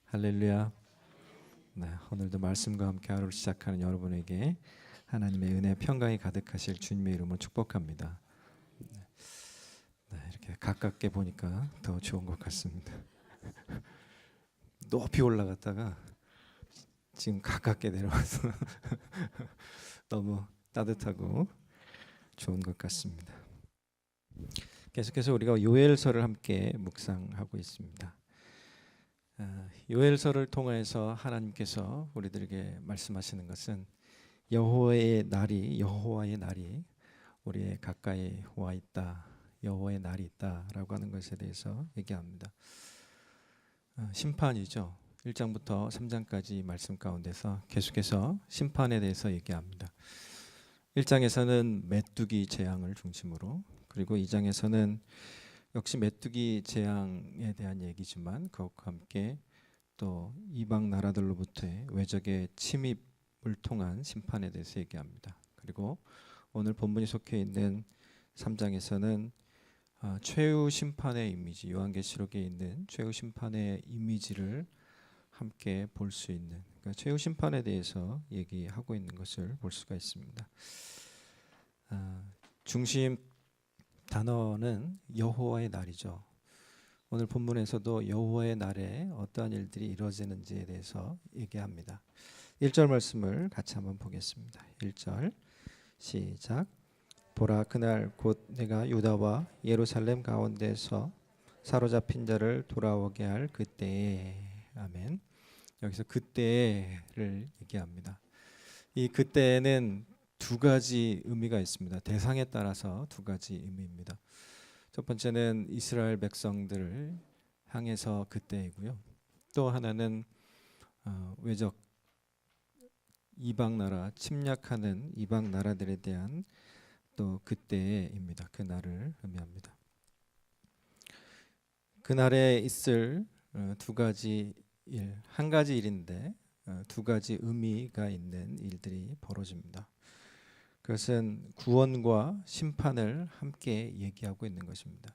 할렐루야. 네, 오늘도 말씀과 함께 하루를 시작하는 여러분에게 하나님의 은혜 평강이 가득하실 주님의 이름으로 축복합니다. 네, 이렇게 가깝게 보니까 더 좋은 것 같습니다. 높이 올라갔다가 지금 가깝게 내려와서 너무 따뜻하고 좋은 것 같습니다. 계속해서 우리가 요엘서를 함께 묵상하고 있습니다. 요엘서를 통해서 하나님께서 우리들에게 말씀하시는 것은 여호와의 날이 우리의 가까이 와 있다. 여호와의 날이 있다라고 하는 것에 대해서 얘기합니다. 심판이죠. 1장부터 3장까지 말씀 가운데서 계속해서 심판에 대해서 얘기합니다. 1장에서는 메뚜기 재앙을 중심으로, 그리고 2장에서는 역시 메뚜기 재앙에 대한 얘기지만 그것과 함께 또 이방 나라들로부터의 외적의 침입을 통한 심판에 대해서 얘기합니다. 그리고 오늘 본문이 속해 있는 3장에서는 최후 심판의 이미지, 요한계시록에 있는 최후 심판의 이미지를 함께 볼 수 있는, 그러니까 최후 심판에 대해서 얘기하고 있는 것을 볼 수가 있습니다. 중심 단어는 여호와의 날이죠. 오늘 본문에서도 여호와의 날에 어떠한 일들이 이루어지는지에 대해서 얘기합니다. 1절 말씀을 같이 한번 보겠습니다. 1절 시작. 보라, 그날 곧 내가 유다와 예루살렘 가운데서 사로잡힌 자를 돌아오게 할 그때에. 아멘. 여기서 그때를 얘기합니다. 이 그때에는 두 가지 의미가 있습니다. 대상에 따라서 두 가지 의미입니다. 첫 번째는 이스라엘 백성들을 향해서 그때이고요. 또 하나는 외적 이방 나라, 침략하는 이방 나라들에 대한 또 그때입니다. 그날을 의미합니다. 그날에 있을 두 가지 일, 한 가지 일인데 두 가지 의미가 있는 일들이 벌어집니다. 그것은 구원과 심판을 함께 얘기하고 있는 것입니다.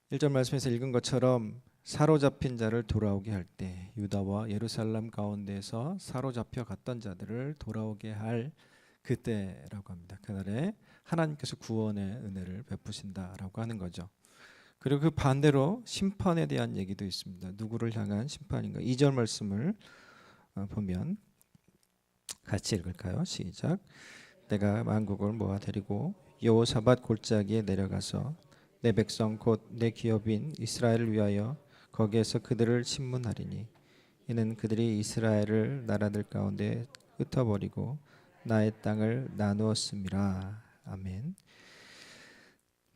1절 말씀에서 읽은 것처럼 사로잡힌 자를 돌아오게 할 때, 유다와 예루살렘 가운데서 사로잡혀 갔던 자들을 돌아오게 할 그때라고 합니다. 그날에 하나님께서 구원의 은혜를 베푸신다라고 하는 거죠. 그리고 그 반대로 심판에 대한 얘기도 있습니다. 누구를 향한 심판인가? 2절 말씀을 보면 같이 읽을까요? 시작. 내가 만국을 모아 데리고 여호사밧 골짜기에 내려가서 내 백성 곧 내 기업인 이스라엘을 위하여 거기에서 그들을 심문하리니 이는 그들이 이스라엘을 나라들 가운데 흩어버리고 나의 땅을 나누었음이라. 아멘.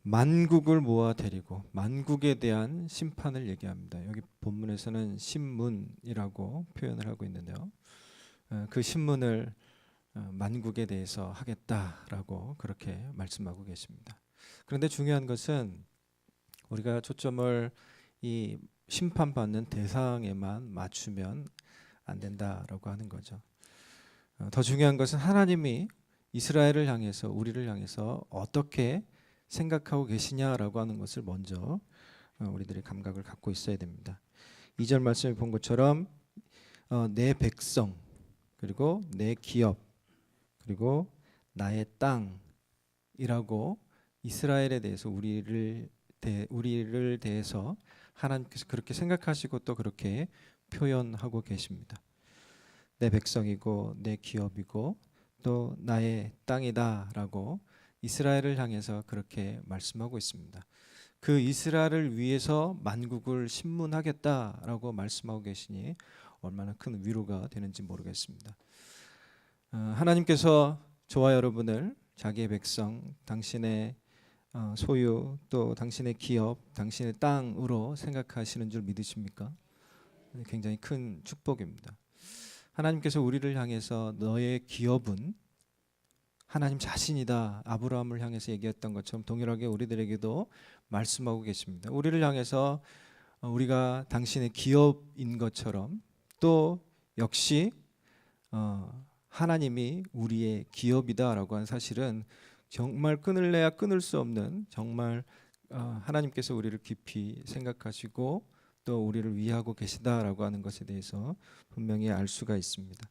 만국을 모아 데리고, 만국에 대한 심판을 얘기합니다. 여기 본문에서는 신문이라고 표현을 하고 있는데요. 그 신문을 만국에 대해서 하겠다라고 그렇게 말씀하고 계십니다. 그런데 중요한 것은 우리가 초점을 이 심판받는 대상에만 맞추면 안 된다라고 하는 거죠. 더 중요한 것은 하나님이 이스라엘을 향해서, 우리를 향해서 어떻게 생각하고 계시냐라고 하는 것을 먼저 우리들이 감각을 갖고 있어야 됩니다. 2절 말씀에 본 것처럼 내 백성, 그리고 내 기업, 그리고 나의 땅이라고 이스라엘에 대해서 우리를 대해서 하나님께서 그렇게 생각하시고 또 그렇게 표현하고 계십니다. 내 백성이고 내 기업이고 또 나의 땅이다라고 이스라엘을 향해서 그렇게 말씀하고 있습니다. 그 이스라엘을 위해서 만국을 심문하겠다라고 말씀하고 계시니 얼마나 큰 위로가 되는지 모르겠습니다. 하나님께서 저와 여러분을 자기의 백성, 당신의 소유, 또 당신의 기업, 당신의 땅으로 생각하시는 줄 믿으십니까? 굉장히 큰 축복입니다. 하나님께서 우리를 향해서 너의 기업은 하나님 자신이다, 아브라함을 향해서 얘기했던 것처럼 동일하게 우리들에게도 말씀하고 계십니다. 우리를 향해서 우리가 당신의 기업인 것처럼 또 역시 하나님이 우리의 기업이다라고 하는 사실은 정말 끊을래야 끊을 수 없는, 정말 하나님께서 우리를 깊이 생각하시고 또 우리를 위하고 계시다라고 하는 것에 대해서 분명히 알 수가 있습니다.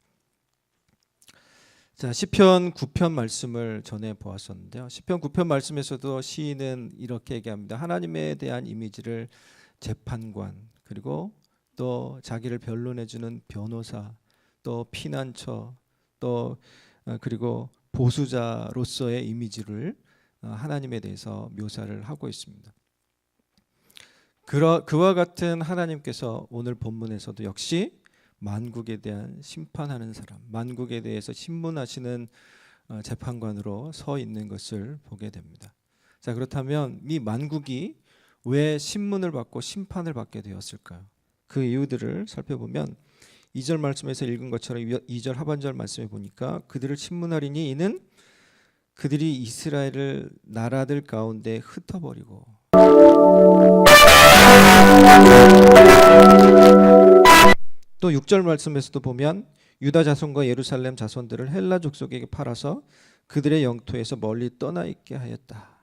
자, 시편 9편 말씀을 전해 보았었는데요. 시편 9편 말씀에서도 시인은 이렇게 얘기합니다. 하나님에 대한 이미지를 재판관, 그리고 또 자기를 변론해 주는 변호사, 또 피난처, 또 그리고 보수자로서의 이미지를 하나님에 대해서 묘사를 하고 있습니다. 그와 같은 하나님께서 오늘 본문에서도 역시 만국에 대한 심판하는 사람, 만국에 대해서 신문하시는 재판관으로 서 있는 것을 보게 됩니다. 자, 그렇다면 이 만국이 왜 신문을 받고 심판을 받게 되었을까요? 그 이유들을 살펴보면 2절 말씀에서 읽은 것처럼 2절 하반절 말씀에 보니까 그들을 신문하리니 이는 그들이 이스라엘을 나라들 가운데 흩어버리고, 또 6절 말씀에서도 보면 유다 자손과 예루살렘 자손들을 헬라 족속에게 팔아서 그들의 영토에서 멀리 떠나 있게 하였다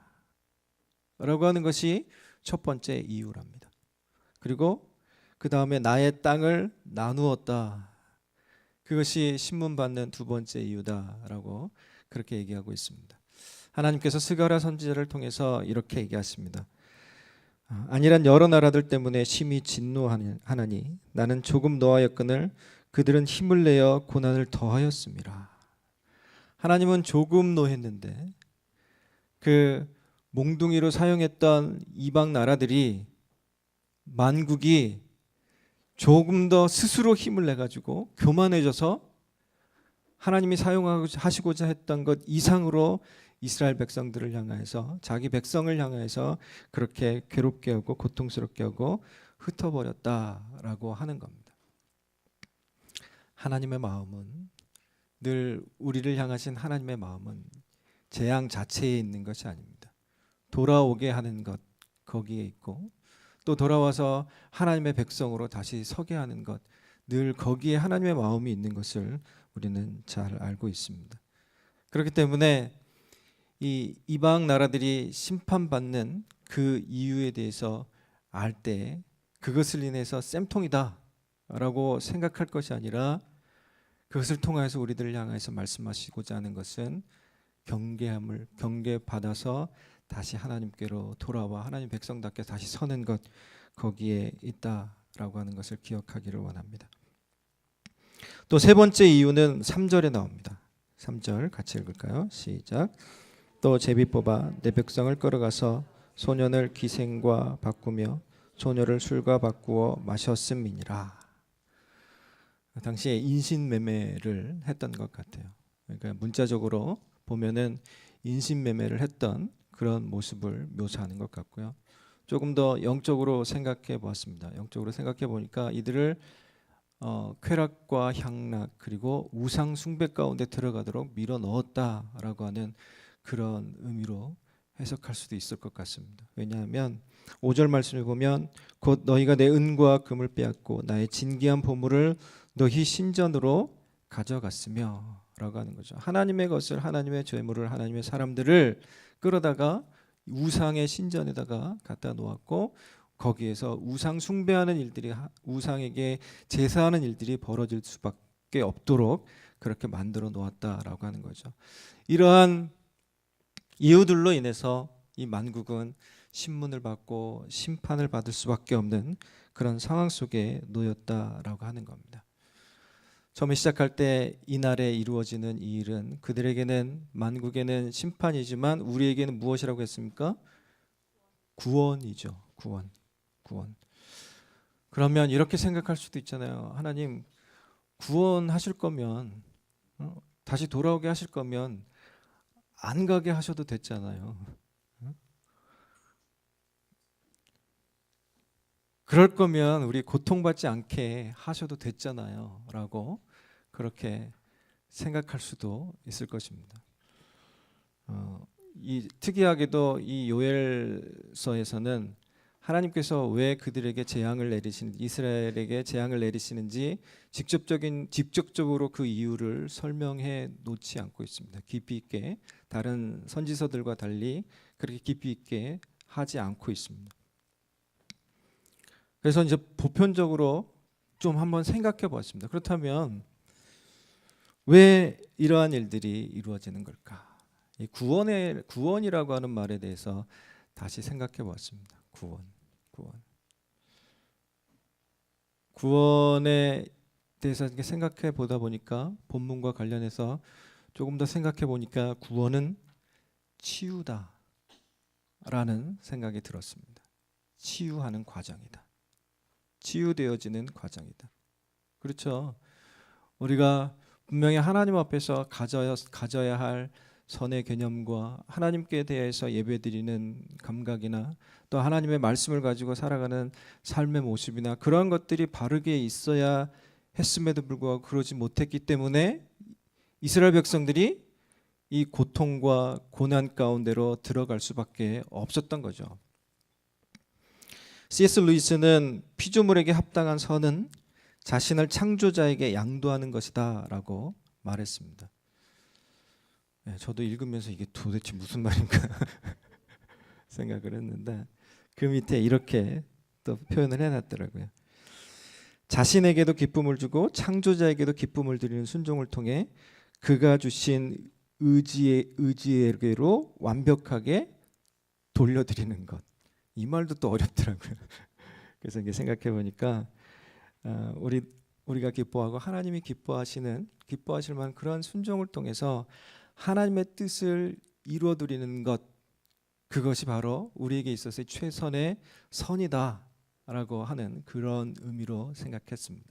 라고 하는 것이 첫 번째 이유랍니다. 그리고 그 다음에 나의 땅을 나누었다, 그것이 신문받는 두 번째 이유다라고 그렇게 얘기하고 있습니다. 하나님께서 스가랴 선지자를 통해서 이렇게 얘기하십니다. 아니란 여러 나라들 때문에 심히 진노하나니 나는 조금 노하였거늘 그들은 힘을 내어 고난을 더하였습니다. 하나님은 조금 노했는데 그 몽둥이로 사용했던 이방 나라들이, 만국이 조금 더 스스로 힘을 내가지고 교만해져서 하나님이 사용하시고자 했던 것 이상으로 이스라엘 백성들을 향하여서, 자기 백성을 향하여서 그렇게 괴롭게 하고 고통스럽게 하고 흩어버렸다라고 하는 겁니다. 하나님의 마음은, 늘 우리를 향하신 하나님의 마음은 재앙 자체에 있는 것이 아닙니다. 돌아오게 하는 것, 거기에 있고, 또 돌아와서 하나님의 백성으로 다시 서게 하는 것, 늘 거기에 하나님의 마음이 있는 것을 우리는 잘 알고 있습니다. 그렇기 때문에 이 이방 나라들이 심판받는 그 이유에 대해서 알 때 그것을 인해서 쌤통이다 라고 생각할 것이 아니라, 그것을 통하여서 우리들을 향해서 말씀하시고자 하는 것은 경계받아서 다시 하나님께로 돌아와 하나님 백성답게 다시 서는 것, 거기에 있다라고 하는 것을 기억하기를 원합니다. 또 세 번째 이유는 3절에 나옵니다. 3절 같이 읽을까요? 시작. 또 제비 뽑아 내 백성을 끌어가서 소년을 기생과 바꾸며 소녀를 술과 바꾸어 마셨음이니라. 당시에 인신매매를 했던 것 같아요. 그러니까 문자적으로 보면은 인신매매를 했던 그런 모습을 묘사하는 것 같고요. 조금 더 영적으로 생각해 보았습니다. 영적으로 생각해 보니까 이들을 쾌락과 향락, 그리고 우상 숭배 가운데 들어가도록 밀어 넣었다라고 하는 그런 의미로 해석할 수도 있을 것 같습니다. 왜냐하면 5절 말씀을 보면 곧 너희가 내 은과 금을 빼앗고 나의 진귀한 보물을 너희 신전으로 가져갔으며 라고 하는 거죠. 하나님의 것을, 하나님의 죄물을, 하나님의 사람들을 끌어다가 우상의 신전에다가 갖다 놓았고, 거기에서 우상 숭배하는 일들이, 우상에게 제사하는 일들이 벌어질 수밖에 없도록 그렇게 만들어 놓았다라고 하는 거죠. 이러한 이유들로 인해서 이 만국은 신문을 받고 심판을 받을 수밖에 없는 그런 상황 속에 놓였다라고 하는 겁니다. 처음에 시작할 때 이날에 이루어지는 이 일은 그들에게는, 만국에는 심판이지만 우리에게는 무엇이라고 했습니까? 구원이죠. 구원. 그러면 이렇게 생각할 수도 있잖아요. 하나님 구원하실 거면, 다시 돌아오게 하실 거면 안 가게 하셔도 됐잖아요. 그럴 거면 우리 고통받지 않게 하셔도 됐잖아요 라고 그렇게 생각할 수도 있을 것입니다. 이 특이하게도 이 요엘서에서는 하나님께서 왜 그들에게 재앙을 내리시는지, 이스라엘에게 재앙을 내리시는지 직접적으로 그 이유를 설명해 놓지 않고 있습니다. 깊이 있게, 다른 선지서들과 달리 그렇게 깊이 있게 하지 않고 있습니다. 그래서 이제 보편적으로 좀 한번 생각해 보았습니다. 그렇다면 왜 이러한 일들이 이루어지는 걸까? 이 구원이라고 하는 말에 대해서 다시 생각해 보았습니다. 구원에 대해서 이렇게 생각해 보다 보니까 본문과 관련해서 조금 더 생각해 보니까 구원은 치유다라는 생각이 들었습니다. 치유하는 과정이다. 치유되어지는 과정이다. 그렇죠. 우리가 분명히 하나님 앞에서 가져야 할 선의 개념과 하나님께 대해서 예배드리는 감각이나 또 하나님의 말씀을 가지고 살아가는 삶의 모습이나 그러한 것들이 바르게 있어야 했음에도 불구하고 그러지 못했기 때문에 이스라엘 백성들이 이 고통과 고난 가운데로 들어갈 수밖에 없었던 거죠. C.S. 루이스는 피조물에게 합당한 선은 자신을 창조자에게 양도하는 것이다 라고 말했습니다. 네, 저도 읽으면서 이게 도대체 무슨 말인가 생각을 했는데 그 밑에 이렇게 또 표현을 해놨더라고요. 자신에게도 기쁨을 주고 창조자에게도 기쁨을 드리는 순종을 통해 그가 주신 의지에게로 완벽하게 돌려드리는 것. 이 말도 또 어렵더라고요. 그래서 이게 생각해 보니까 우리가 기뻐하고 하나님이 기뻐하실 만한 그런 순종을 통해서 하나님의 뜻을 이루어드리는 것, 그것이 바로 우리에게 있어서의 최선의 선이다라고 하는 그런 의미로 생각했습니다.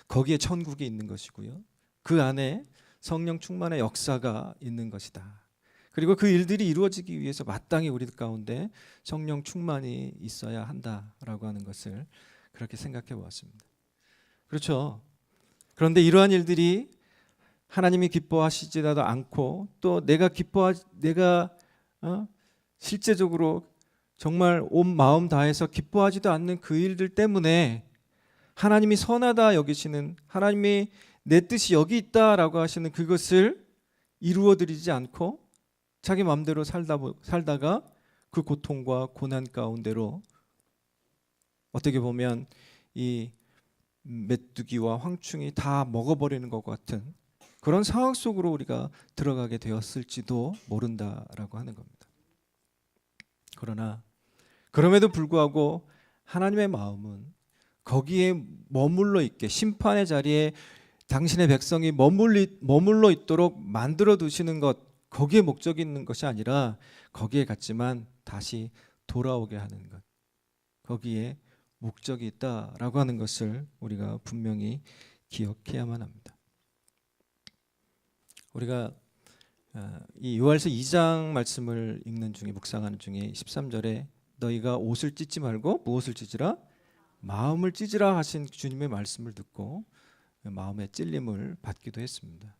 거기에 천국이 있는 것이고요. 그 안에 성령 충만의 역사가 있는 것이다. 그리고 그 일들이 이루어지기 위해서 마땅히 우리 가운데 성령 충만이 있어야 한다라고 하는 것을 그렇게 생각해 보았습니다. 그렇죠. 그런데 이러한 일들이 하나님이 기뻐하시지도 않고 또 내가 실제적으로 정말 온 마음 다해서 기뻐하지도 않는 그 일들 때문에 하나님이 선하다 여기시는, 하나님이 내 뜻이 여기 있다라고 하시는 그것을 이루어드리지 않고 자기 마음대로 살다가 그 고통과 고난 가운데로 어떻게 보면 이 메뚜기와 황충이 다 먹어버리는 것 같은 그런 상황 속으로 우리가 들어가게 되었을지도 모른다라고 하는 겁니다. 그러나 그럼에도 불구하고 하나님의 마음은 거기에 머물러 있게, 심판의 자리에 당신의 백성이 머물러 있도록 만들어 두시는 것, 거기에 목적이 있는 것이 아니라 거기에 갔지만 다시 돌아오게 하는 것, 거기에 목적이 있다라고 하는 것을 우리가 분명히 기억해야만 합니다. 우리가 이 요한일서 2장 말씀을 읽는 중에, 묵상하는 중에 13절에 너희가 옷을 찢지 말고 무엇을 찢으라? 마음을 찢으라 하신 주님의 말씀을 듣고 마음의 찔림을 받기도 했습니다.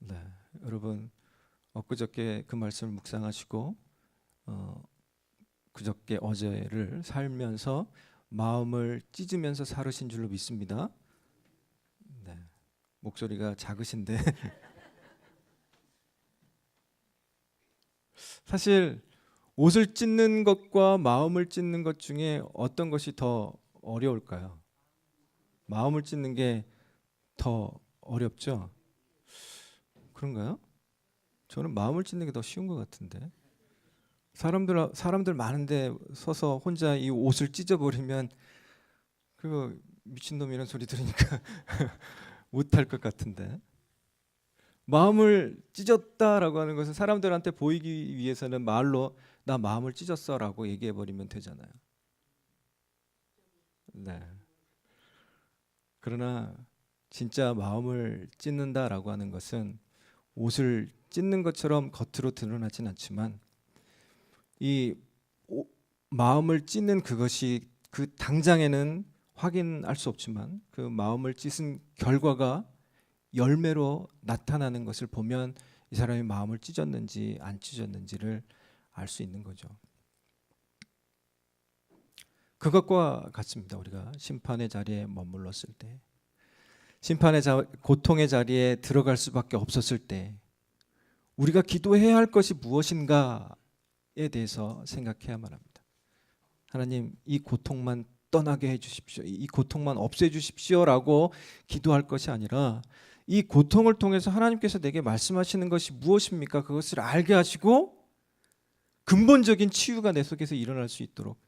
네, 여러분 엊그저께 그 말씀을 묵상하시고 그저께 어제를 살면서 마음을 찢으면서 살으신 줄로 믿습니다. 네, 목소리가 작으신데 사실 옷을 찢는 것과 마음을 찢는 것 중에 어떤 것이 더 어려울까요? 마음을 찢는 게 더 어렵죠? 그런가요? 저는 마음을 찢는 게 더 쉬운 것 같은데. 사람들 많은데 서서 혼자 이 옷을 찢어버리면 그거 미친놈이라는 소리 들으니까 못할 것 같은데. 마음을 찢었다라고 하는 것은 사람들한테 보이기 위해서는 말로 나 마음을 찢었어라고 얘기해버리면 되잖아요. 네. 그러나 진짜 마음을 찢는다라고 하는 것은 옷을 찢는 것처럼 겉으로 드러나진 않지만 이 마음을 찢는 그것이 그 당장에는 확인할 수 없지만 그 마음을 찢은 결과가 열매로 나타나는 것을 보면 이 사람이 마음을 찢었는지 안 찢었는지를 알 수 있는 거죠. 그것과 같습니다. 우리가 심판의 자리에 머물렀을 때, 고통의 자리에 들어갈 수밖에 없었을 때 우리가 기도해야 할 것이 무엇인가에 대해서 생각해야만 합니다. 하나님 이 고통만 떠나게 해주십시오. 이 고통만 없애주십시오라고 기도할 것이 아니라 이 고통을 통해서 하나님께서 내게 말씀하시는 것이 무엇입니까? 그것을 알게 하시고 근본적인 치유가 내 속에서 일어날 수 있도록,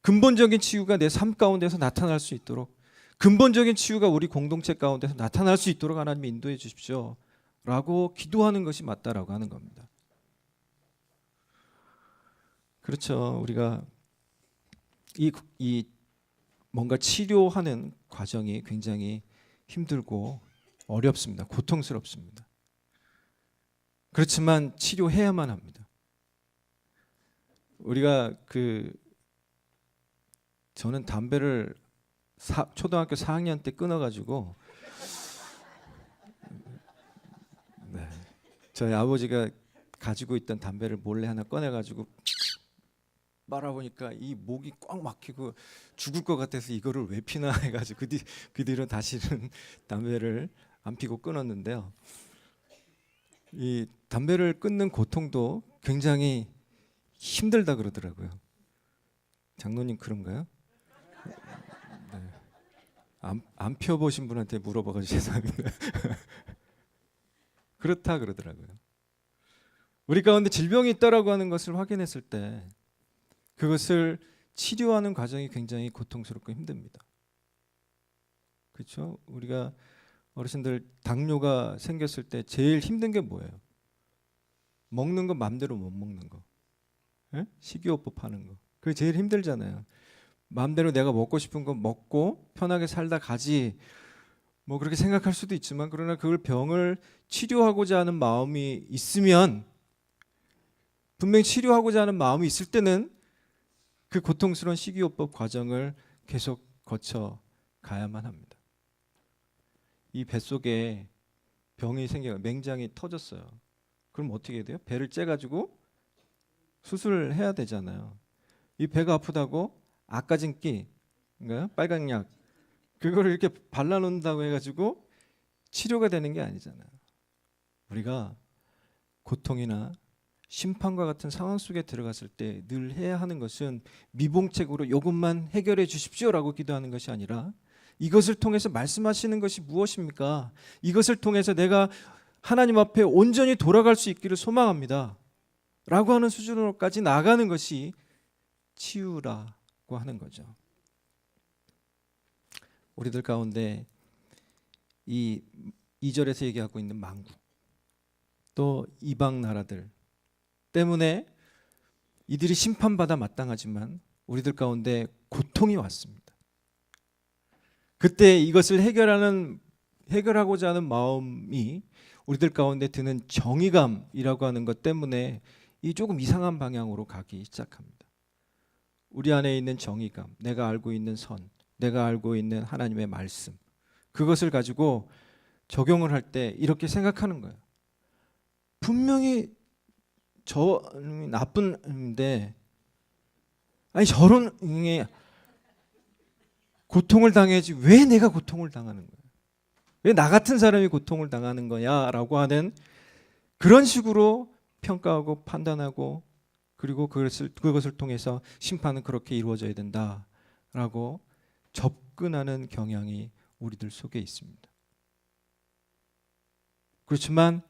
근본적인 치유가 내 삶 가운데서 나타날 수 있도록, 근본적인 치유가 우리 공동체 가운데서 나타날 수 있도록 하나님이 인도해 주십시오 라고 기도하는 것이 맞다라고 하는 겁니다. 그렇죠. 우리가 이 뭔가 치료하는 과정이 굉장히 힘들고 어렵습니다. 고통스럽습니다. 그렇지만 치료해야만 합니다. 우리가 저는 담배를 초등학교 4학년 때 끊어가지고 네, 저희 아버지가 가지고 있던 담배를 몰래 하나 꺼내가지고 말아보니까 이 목이 꽉 막히고 죽을 것 같아서 이거를 왜 피나 해가지고 그 뒤로 다시는 담배를 안 피고 끊었는데요. 이 담배를 끊는 고통도 굉장히 힘들다 그러더라고요. 장로님 그런가요? 네. 안 펴보신 분한테 물어봐가지고 죄송합니다. 그렇다 그러더라고요. 우리 가운데 질병이 있다라고 하는 것을 확인했을 때 그것을 치료하는 과정이 굉장히 고통스럽고 힘듭니다. 그렇죠? 우리가 어르신들 당뇨가 생겼을 때 제일 힘든 게 뭐예요? 먹는 거 맘대로 못 먹는 거. 예? 식이요법 하는 거. 그게 제일 힘들잖아요. 맘대로 내가 먹고 싶은 거 먹고 편하게 살다 가지 뭐 그렇게 생각할 수도 있지만, 그러나 그걸 병을 치료하고자 하는 마음이 있으면, 분명히 치료하고자 하는 마음이 있을 때는 그 고통스러운 식이요법 과정을 계속 거쳐 가야만 합니다. 이 뱃속에 병이 생겨 맹장이 터졌어요. 그럼 어떻게 해야 돼요? 배를 째가지고 수술을 해야 되잖아요. 이 배가 아프다고 아까진기, 빨간 약 그거를 이렇게 발라놓는다고 해가지고 치료가 되는 게 아니잖아요. 우리가 고통이나 심판과 같은 상황 속에 들어갔을 때 늘 해야 하는 것은 미봉책으로 이것만 해결해 주십시오라고 기도하는 것이 아니라, 이것을 통해서 말씀하시는 것이 무엇입니까? 이것을 통해서 내가 하나님 앞에 온전히 돌아갈 수 있기를 소망합니다 라고 하는 수준으로까지 나가는 것이 치유라고 하는 거죠. 우리들 가운데 이 2절에서 얘기하고 있는 만국, 또 이방 나라들 때문에 이들이 심판받아 마땅하지만 우리들 가운데 고통이 왔습니다. 그때 이것을 해결하고자 하는 마음이 우리들 가운데 드는 정의감이라고 하는 것 때문에 이 조금 이상한 방향으로 가기 시작합니다. 우리 안에 있는 정의감, 내가 알고 있는 선, 내가 알고 있는 하나님의 말씀, 그것을 가지고 적용을 할 때 이렇게 생각하는 거예요. 분명히 저 나쁜데 아니 저런 고통을 당해야지 왜 내가 고통을 당하는 거야? 왜 나 같은 사람이 고통을 당하는 거야라고 하는 그런 식으로 평가하고 판단하고, 그리고 그것을 통해서 심판은 그렇게 이루어져야 된다라고 접근하는 경향이 우리들 속에 있습니다. 그렇지만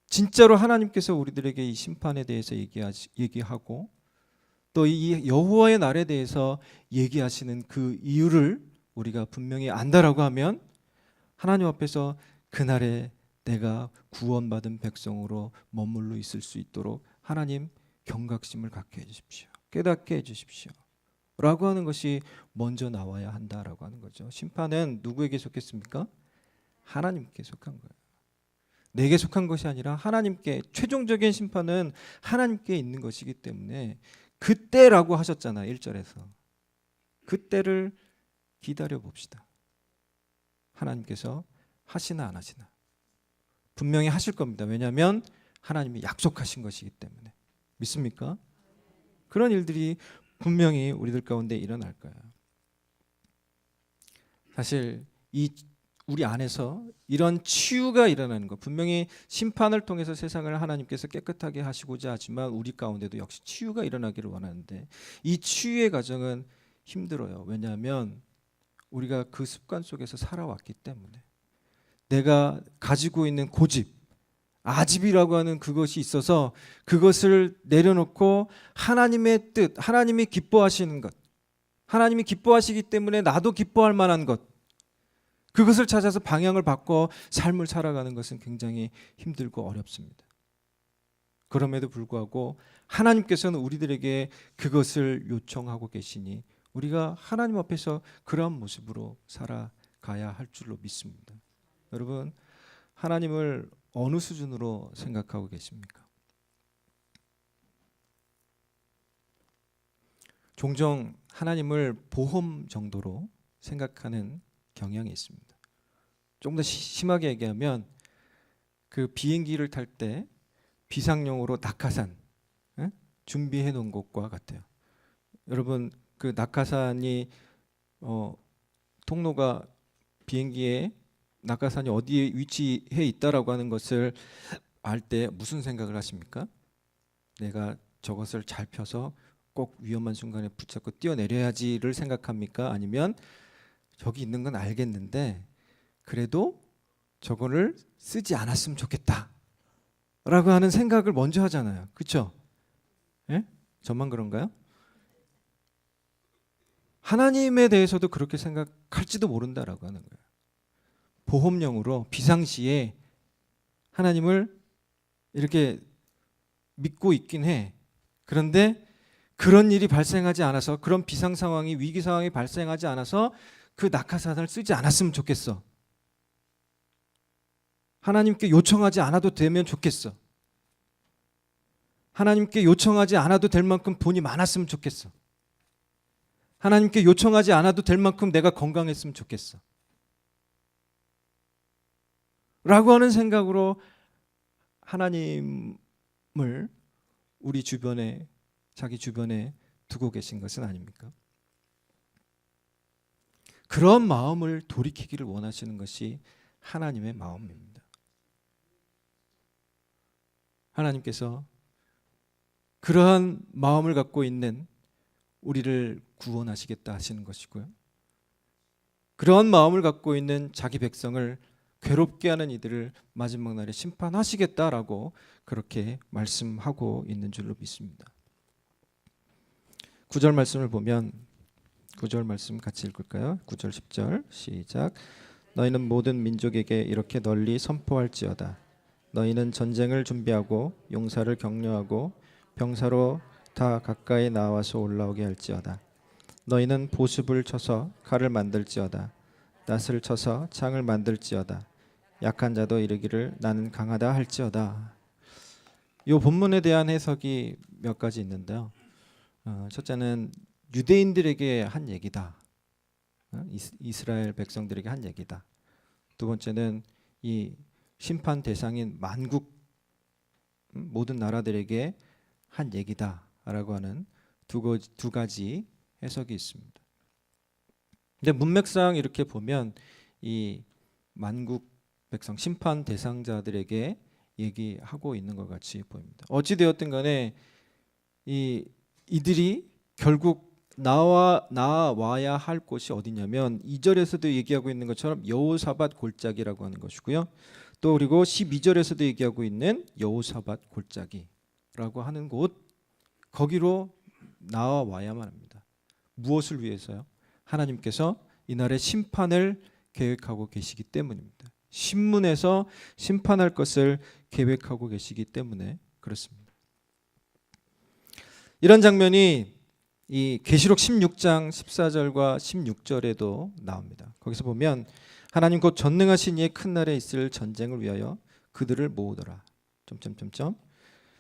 진짜로 하나님께서 우리들에게 이 심판에 대해서 얘기하고 또 이 여호와의 날에 대해서 얘기하시는 그 이유를 우리가 분명히 안다라고 하면, 하나님 앞에서 그날에 내가 구원받은 백성으로 머물러 있을 수 있도록 하나님 경각심을 갖게 해주십시오, 깨닫게 해주십시오 라고 하는 것이 먼저 나와야 한다라고 하는 거죠. 심판은 누구에게 속했습니까? 하나님께 속한 거예요. 내게 속한 것이 아니라 하나님께, 최종적인 심판은 하나님께 있는 것이기 때문에 그때라고 하셨잖아요. 1절에서 그때를 기다려 봅시다. 하나님께서 하시나 안 하시나 분명히 하실 겁니다. 왜냐하면 하나님이 약속하신 것이기 때문에. 믿습니까? 그런 일들이 분명히 우리들 가운데 일어날 거예요. 사실 이 우리 안에서 이런 치유가 일어나는 것. 분명히 심판을 통해서 세상을 하나님께서 깨끗하게 하시고자 하지만 우리 가운데도 역시 치유가 일어나기를 원하는데 이 치유의 과정은 힘들어요. 왜냐하면 우리가 그 습관 속에서 살아왔기 때문에 내가 가지고 있는 고집, 아집이라고 하는 그것이 있어서 그것을 내려놓고 하나님의 뜻, 하나님이 기뻐하시는 것, 하나님이 기뻐하시기 때문에 나도 기뻐할 만한 것, 그것을 찾아서 방향을 바꿔 삶을 살아가는 것은 굉장히 힘들고 어렵습니다. 그럼에도 불구하고 하나님께서는 우리들에게 그것을 요청하고 계시니 우리가 하나님 앞에서 그러한 모습으로 살아가야 할 줄로 믿습니다. 여러분, 하나님을 어느 수준으로 생각하고 계십니까? 종종 하나님을 보험 정도로 생각하는 경향이 있습니다. 좀 더 심하게 얘기하면 그 비행기를 탈 때 비상용으로 낙하산 준비해 놓은 것과 같아요. 여러분, 그 낙하산이 통로가 비행기에 낙하산이 어디에 위치해 있다라고 하는 것을 알 때 무슨 생각을 하십니까? 내가 저것을 잘 펴서 꼭 위험한 순간에 붙잡고 뛰어내려야지를 생각합니까? 아니면 저기 있는 건 알겠는데 그래도 저거를 쓰지 않았으면 좋겠다 라고 하는 생각을 먼저 하잖아요. 그렇죠? 예? 저만 그런가요? 하나님에 대해서도 그렇게 생각할지도 모른다라고 하는 거예요. 보험용으로 비상시에 하나님을 이렇게 믿고 있긴 해. 그런데 그런 일이 발생하지 않아서, 그런 비상 상황이, 위기 상황이 발생하지 않아서 그 낙하산을 쓰지 않았으면 좋겠어. 하나님께 요청하지 않아도 되면 좋겠어. 하나님께 요청하지 않아도 될 만큼 돈이 많았으면 좋겠어. 하나님께 요청하지 않아도 될 만큼 내가 건강했으면 좋겠어. 라고 하는 생각으로 하나님을 우리 주변에, 자기 주변에 두고 계신 것은 아닙니까? 그런 마음을 돌이키기를 원하시는 것이 하나님의 마음입니다. 하나님께서 그러한 마음을 갖고 있는 우리를 구원하시겠다 하시는 것이고요. 그러한 마음을 갖고 있는 자기 백성을 괴롭게 하는 이들을 마지막 날에 심판하시겠다라고 그렇게 말씀하고 있는 줄로 믿습니다. 9절 말씀을 보면 9절 말씀 같이 읽을까요? 9절 10절 시작. 너희는 모든 민족에게 이렇게 널리 선포할지어다. 너희는 전쟁을 준비하고 용사를 격려하고 병사로 다 가까이 나와서 올라오게 할지어다. 너희는 보습을 쳐서 칼을 만들지어다. 낫을 쳐서 창을 만들지어다. 약한 자도 이르기를 나는 강하다 할지어다. 이 본문에 대한 해석이 몇 가지 있는데요. 첫째는 유대인들에게 한 얘기다. 이스라엘 백성들에게 한 얘기다. 두 번째는 이 심판 대상인 만국 모든 나라들에게 한 얘기다라고 하는 두 가지 해석이 있습니다. 근데 문맥상 이렇게 보면 이 만국 백성 심판 대상자들에게 얘기하고 있는 것 같이 보입니다. 어찌 되었든 간에 이들이 결국 나와야 할 곳이 어디냐면 2절에서도 얘기하고 있는 것처럼 여호사밧 골짜기라고 하는 것이고요. 또 그리고 12절에서도 얘기하고 있는 여호사밧 골짜기라고 하는 곳, 거기로 나와야만 합니다. 무엇을 위해서요? 하나님께서 이날의 심판을 계획하고 계시기 때문입니다. 신문에서 심판할 것을 계획하고 계시기 때문에 그렇습니다. 이런 장면이 이 계시록 16장 14절과 16절에도 나옵니다. 거기서 보면 하나님 곧 전능하신 이의 큰 날에 있을 전쟁을 위하여 그들을 모으더라.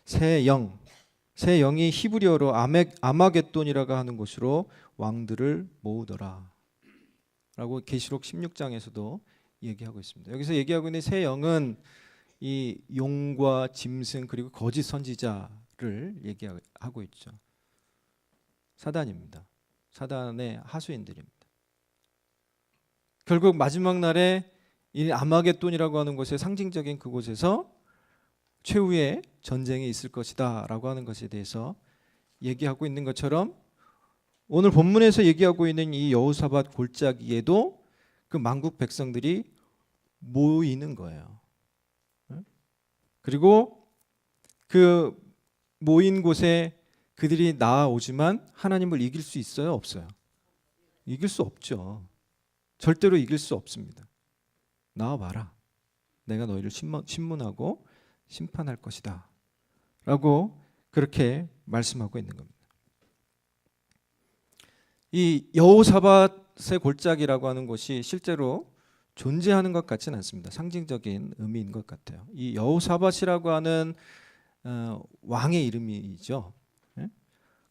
새 영이 히브리어로 아마겟돈이라고 하는 곳으로 왕들을 모으더라 라고 계시록 16장에서도 얘기하고 있습니다. 여기서 얘기하고 있는 새 영은 이 용과 짐승 그리고 거짓 선지자를 얘기하고 있죠. 사단입니다. 사단의 하수인들입니다. 결국 마지막 날에 이 아마겟돈이라고 하는 곳의 상징적인 그곳에서 최후의 전쟁이 있을 것이다라고 하는 것에 대해서 얘기하고 있는 것처럼 오늘 본문에서 얘기하고 있는 이 여호사밧 골짜기에도 그 만국 백성들이 모이는 거예요. 그리고 그 모인 곳에 그들이 나아오지만 하나님을 이길 수 있어요? 없어요? 이길 수 없죠. 절대로 이길 수 없습니다. 나와봐라. 내가 너희를 신문하고 심판할 것이다 라고 그렇게 말씀하고 있는 겁니다. 이 여호사밧의 골짜기라고 하는 곳이 실제로 존재하는 것 같지는 않습니다. 상징적인 의미인 것 같아요. 이 여호사밧이라고 하는 왕의 이름이죠.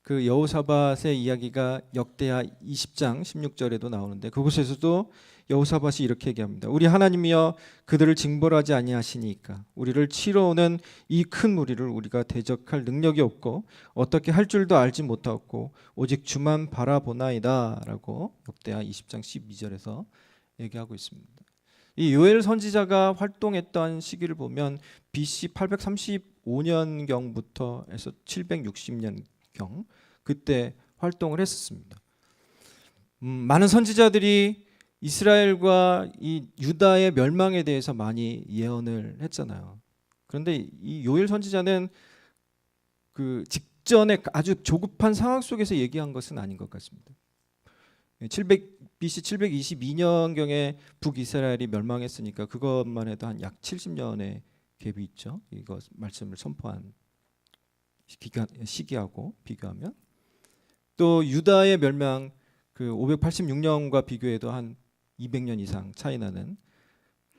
그 여호사밧의 이야기가 역대하 20장 16절에도 나오는데 그곳에서도 여호사밧이 이렇게 얘기합니다. 우리 하나님이여 그들을 징벌하지 아니하시니까 우리를 치러 오는 이 큰 무리를 우리가 대적할 능력이 없고 어떻게 할 줄도 알지 못하고 오직 주만 바라보나이다 라고 역대하 20장 12절에서 얘기하고 있습니다. 이 요엘 선지자가 활동했던 시기를 보면 BC 835년경부터 해서 760년경 그때 활동을 했었습니다. 많은 선지자들이 이스라엘과 이 유다의 멸망에 대해서 많이 예언을 했잖아요. 그런데 이 요엘 선지자는 그 직전에 아주 조급한 상황 속에서 얘기한 것은 아닌 것 같습니다. BC 722년경에 북이스라엘이 멸망했으니까 그것만 해도 한 약 70년의 갭이 있죠. 이거 말씀을 선포한 시기하고 비교하면 또 유다의 멸망 그 586년과 비교해도 한 200년 이상 차이 나는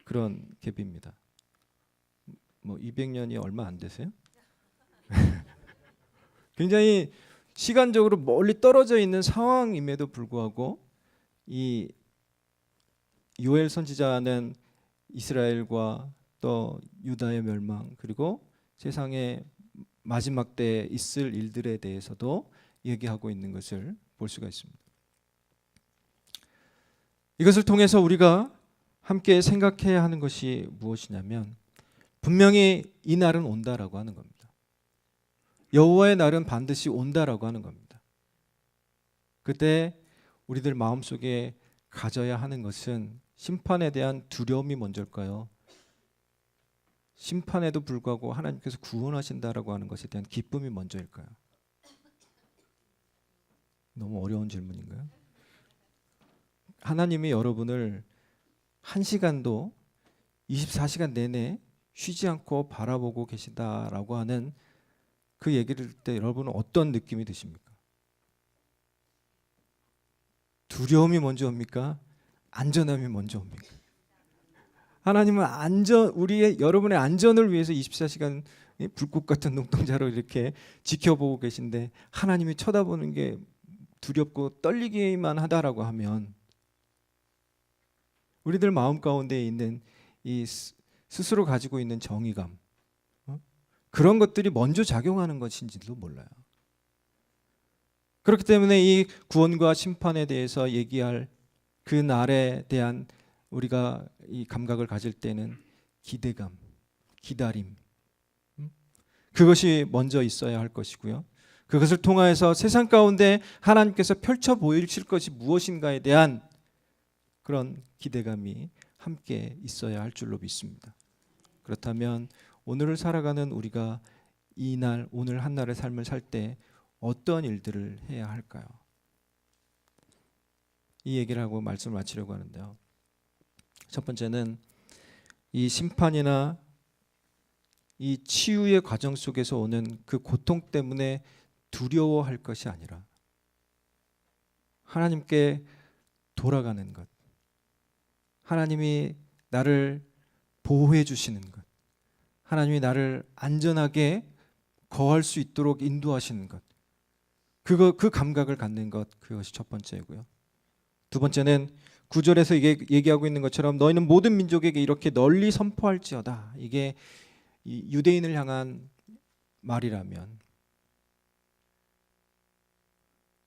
그런 갭입니다. 뭐 200년이 얼마 안 되세요? 굉장히 시간적으로 멀리 떨어져 있는 상황임에도 불구하고 이 요엘 선지자는 이스라엘과 또 유다의 멸망 그리고 세상의 마지막 때에 있을 일들에 대해서도 얘기하고 있는 것을 볼 수가 있습니다. 이것을 통해서 우리가 함께 생각해야 하는 것이 무엇이냐면 분명히 이 날은 온다라고 하는 겁니다. 여호와의 날은 반드시 온다라고 하는 겁니다. 그때 우리들 마음속에 가져야 하는 것은 심판에 대한 두려움이 먼저일까요? 심판에도 불구하고 하나님께서 구원하신다라고 하는 것에 대한 기쁨이 먼저일까요? 너무 어려운 질문인가요? 하나님이 여러분을 1시간도 24시간 내내 쉬지 않고 바라보고 계시다라고 하는 그 얘기를 들을 때 여러분은 어떤 느낌이 드십니까? 두려움이 먼저 옵니까? 안전함이 먼저 옵니까? 하나님은 여러분의 안전을 위해서 24시간 불꽃 같은 눈동자로 이렇게 지켜보고 계신데 하나님이 쳐다보는 게 두렵고 떨리기만 하다라고 하면 우리들 마음 가운데 있는 이 스스로 가지고 있는 정의감 그런 것들이 먼저 작용하는 것인지도 몰라요. 그렇기 때문에 이 구원과 심판에 대해서 얘기할 그 날에 대한 우리가 이 감각을 가질 때는 기대감, 기다림 그것이 먼저 있어야 할 것이고요. 그것을 통하여서 세상 가운데 하나님께서 펼쳐 보이실 것이 무엇인가에 대한 그런 기대감이 함께 있어야 할 줄로 믿습니다. 그렇다면 오늘을 살아가는 우리가 이 날, 오늘 한날의 삶을 살 때 어떤 일들을 해야 할까요? 이 얘기를 하고 말씀을 마치려고 하는데요. 첫 번째는 이 심판이나 이 치유의 과정 속에서 오는 그 고통 때문에 두려워할 것이 아니라 하나님께 돌아가는 것, 하나님이 나를 보호해 주시는 것, 하나님이 나를 안전하게 거할 수 있도록 인도하시는 것, 그 감각을 갖는 것, 그것이 첫 번째고요. 두 번째는 9절에서 이게 얘기하고 있는 것처럼 너희는 모든 민족에게 이렇게 널리 선포할지어다. 이게 유대인을 향한 말이라면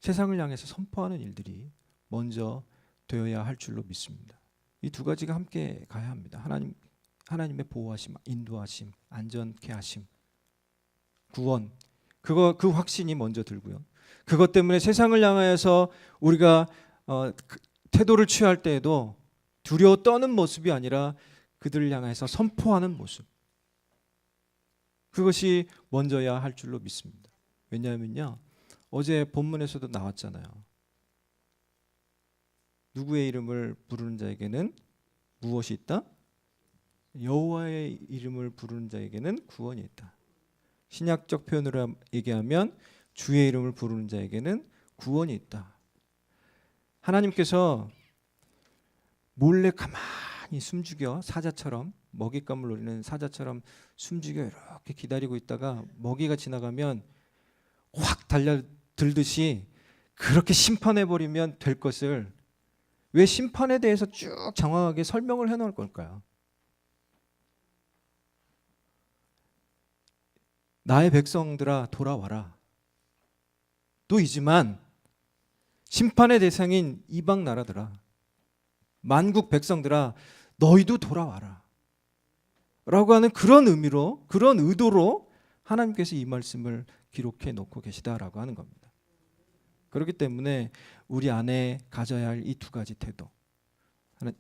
세상을 향해서 선포하는 일들이 먼저 되어야 할 줄로 믿습니다. 이 두 가지가 함께 가야 합니다. 하나님의 보호하심, 인도하심, 안전케 하심, 구원. 그 확신이 먼저 들고요. 그것 때문에 세상을 향하여서 우리가 태도를 취할 때에도 두려워 떠는 모습이 아니라 그들을 향해서 선포하는 모습. 그것이 먼저야 할 줄로 믿습니다. 왜냐하면요, 어제 본문에서도 나왔잖아요. 누구의 이름을 부르는 자에게는 무엇이 있다? 여호와의 이름을 부르는 자에게는 구원이 있다. 신약적 표현으로 얘기하면 주의 이름을 부르는 자에게는 구원이 있다. 하나님께서 몰래 가만히 숨죽여 사자처럼, 먹잇감을 노리는 사자처럼 숨죽여 이렇게 기다리고 있다가 먹이가 지나가면 확 달려들듯이 그렇게 심판해버리면 될 것을 왜 심판에 대해서 쭉 장황하게 설명을 해놓을 걸까요? 나의 백성들아 돌아와라. 또이지만 심판의 대상인 이방 나라들아, 만국 백성들아 너희도 돌아와라 라고 하는 그런 의미로, 그런 의도로 하나님께서 이 말씀을 기록해 놓고 계시다라고 하는 겁니다. 그렇기 때문에 우리 안에 가져야 할 이 두 가지 태도,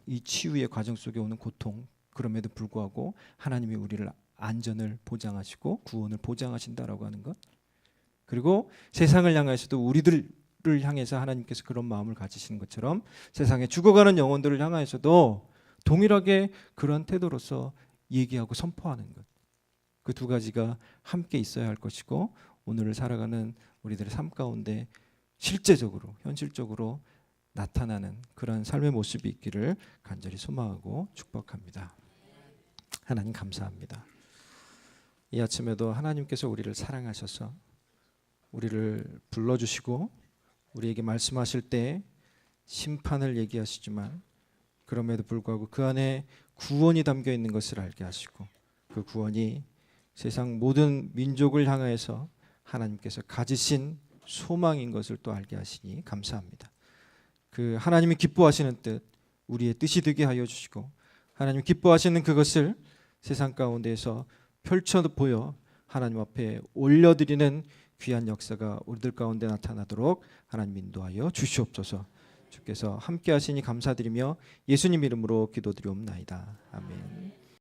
이 치유의 과정 속에 오는 고통, 그럼에도 불구하고 하나님이 우리를 안전을 보장하시고 구원을 보장하신다라고 하는 것, 그리고 세상을 향해서도 우리들을 향해서 하나님께서 그런 마음을 가지시는 것처럼 세상에 죽어가는 영혼들을 향해서도 동일하게 그런 태도로서 얘기하고 선포하는 것, 그 두 가지가 함께 있어야 할 것이고 오늘을 살아가는 우리들의 삶 가운데 실제적으로 현실적으로 나타나는 그런 삶의 모습이 있기를 간절히 소망하고 축복합니다. 하나님 감사합니다. 이 아침에도 하나님께서 우리를 사랑하셔서 우리를 불러주시고 우리에게 말씀하실 때 심판을 얘기하시지만 그럼에도 불구하고 그 안에 구원이 담겨 있는 것을 알게 하시고 그 구원이 세상 모든 민족을 향하여서 하나님께서 가지신 소망인 것을 또 알게 하시니 감사합니다. 그 하나님이 기뻐하시는 뜻, 우리의 뜻이 되게 하여 주시고 하나님 기뻐하시는 그것을 세상 가운데에서 펼쳐 보여 하나님 앞에 올려드리는 귀한 역사가 우리들 가운데 나타나도록 하나님 인도하여 주시옵소서. 주께서 함께 하시니 감사드리며 예수님 이름으로 기도드리옵나이다. 아멘.